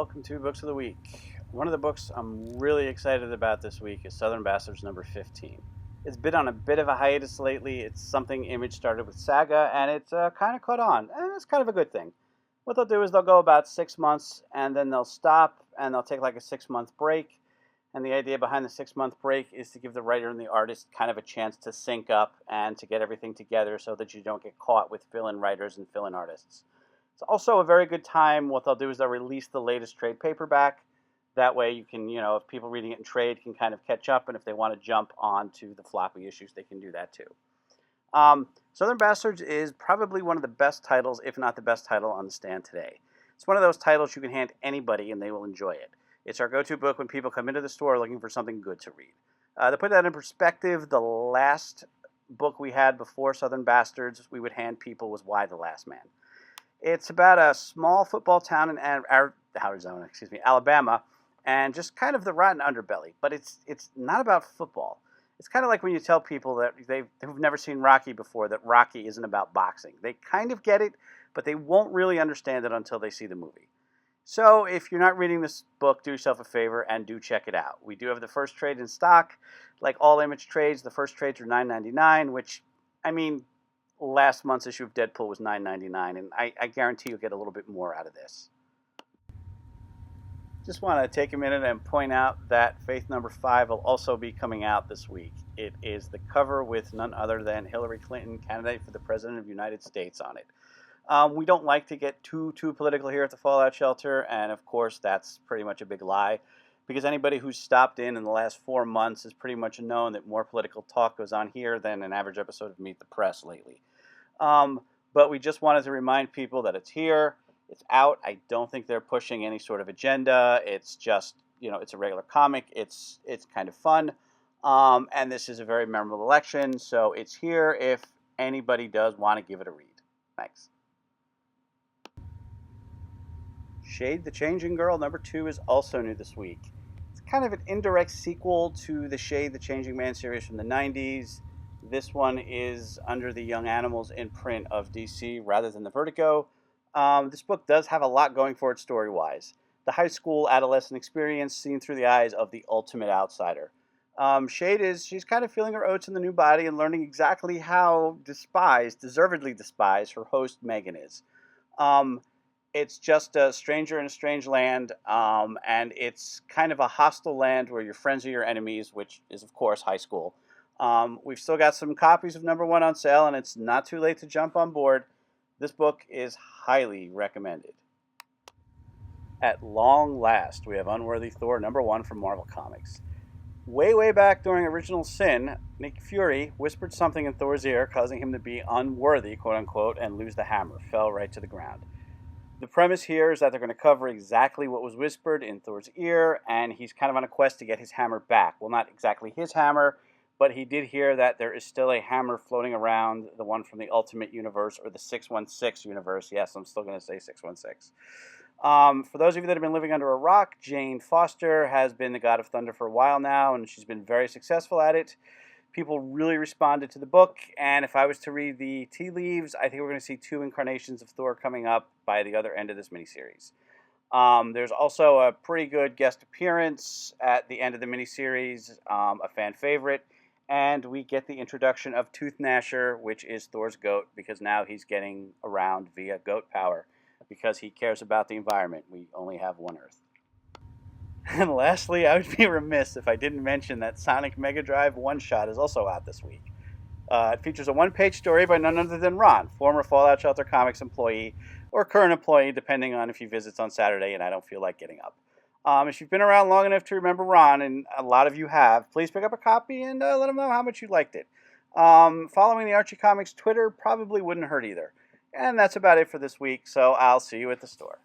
welcome to Books of the Week. One of the books I'm really excited about this week is Southern Bastards number 15. It's been on a bit of a hiatus lately. It's something Image started with Saga, and it's kind of caught on, and it's kind of a good thing. What they'll do is they'll go about 6 months, and then they'll stop, and they'll take like a 6 month break. And the idea behind the 6 month break is to give the writer and the artist kind of a chance to sync up and to get everything together so that you don't get caught with fill-in writers and fill-in artists. It's also a very good time. What they'll do is they'll release the latest trade paperback. That way you can, if people reading it in trade can kind of catch up, and if they want to jump onto the floppy issues, they can do that too. Southern Bastards is probably one of the best titles, if not the best title, on the stand today. It's one of those titles you can hand anybody and they will enjoy it. It's our go-to book when people come into the store looking for something good to read. To put that in perspective, the last book we had before Southern Bastards we would hand people was Why the Last Man. It's about a small football town in Alabama, and just kind of the rotten underbelly. But it's not about football. It's kind of like when you tell people that who've never seen Rocky before that Rocky isn't about boxing. They kind of get it, but they won't really understand it until they see the movie. So if you're not reading this book, do yourself a favor and do check it out. We do have the first trade in stock. Like all Image trades, the first trades are $9.99, which, last month's issue of Deadpool was $9.99, and I guarantee you'll get a little bit more out of this. Just want to take a minute and point out that Faith number 5 will also be coming out this week. It is the cover with none other than Hillary Clinton, candidate for the President of the United States, on it. We don't like to get too political here at the Fallout Shelter, and of course that's pretty much a big lie, because anybody who's stopped in the last 4 months has pretty much known that more political talk goes on here than an average episode of Meet the Press lately. But we just wanted to remind people that it's here, it's out. I don't think they're pushing any sort of agenda. It's just, it's a regular comic. It's kind of fun, and this is a very memorable election, so it's here if anybody does want to give it a read. Thanks. Shade the Changing Girl number 2 is also new this week. It's kind of an indirect sequel to the Shade the Changing Man series from the 90s. This one is under the Young Animals imprint of DC rather than the Vertigo. This book does have a lot going for it story-wise. The high school adolescent experience seen through the eyes of the ultimate outsider. Shade she's kind of feeling her oats in the new body and learning exactly how deservedly despised, her host Megan is. It's just a stranger in a strange land, and it's kind of a hostile land where your friends are your enemies, which is, of course, high school. We've still got some copies of number 1 on sale, and it's not too late to jump on board. This book is highly recommended. At long last, we have Unworthy Thor number 1 from Marvel Comics. Way back during Original Sin, Nick Fury whispered something in Thor's ear, causing him to be unworthy, quote-unquote, and lose the hammer. Fell right to the ground. The premise here is that they're going to cover exactly what was whispered in Thor's ear, and he's kind of on a quest to get his hammer back. Well, not exactly his hammer, but he did hear that there is still a hammer floating around, the one from the Ultimate Universe, or the 616 universe. Yes, I'm still going to say 616. For those of you that have been living under a rock, Jane Foster has been the God of Thunder for a while now, and she's been very successful at it. People really responded to the book, and if I was to read the tea leaves, I think we're going to see 2 incarnations of Thor coming up by the other end of this miniseries. There's also a pretty good guest appearance at the end of the miniseries, a fan favorite, and we get the introduction of Tooth Gnasher, which is Thor's goat, because now he's getting around via goat power, because he cares about the environment. We only have one Earth. And lastly, I would be remiss if I didn't mention that Sonic Mega Drive One Shot is also out this week. It features a one-page story by none other than Ron, former Fallout Shelter Comics employee, or current employee, depending on if he visits on Saturday and I don't feel like getting up. If you've been around long enough to remember Ron, and a lot of you have, please pick up a copy and let him know how much you liked it. Following the Archie Comics Twitter probably wouldn't hurt either. And that's about it for this week, so I'll see you at the store.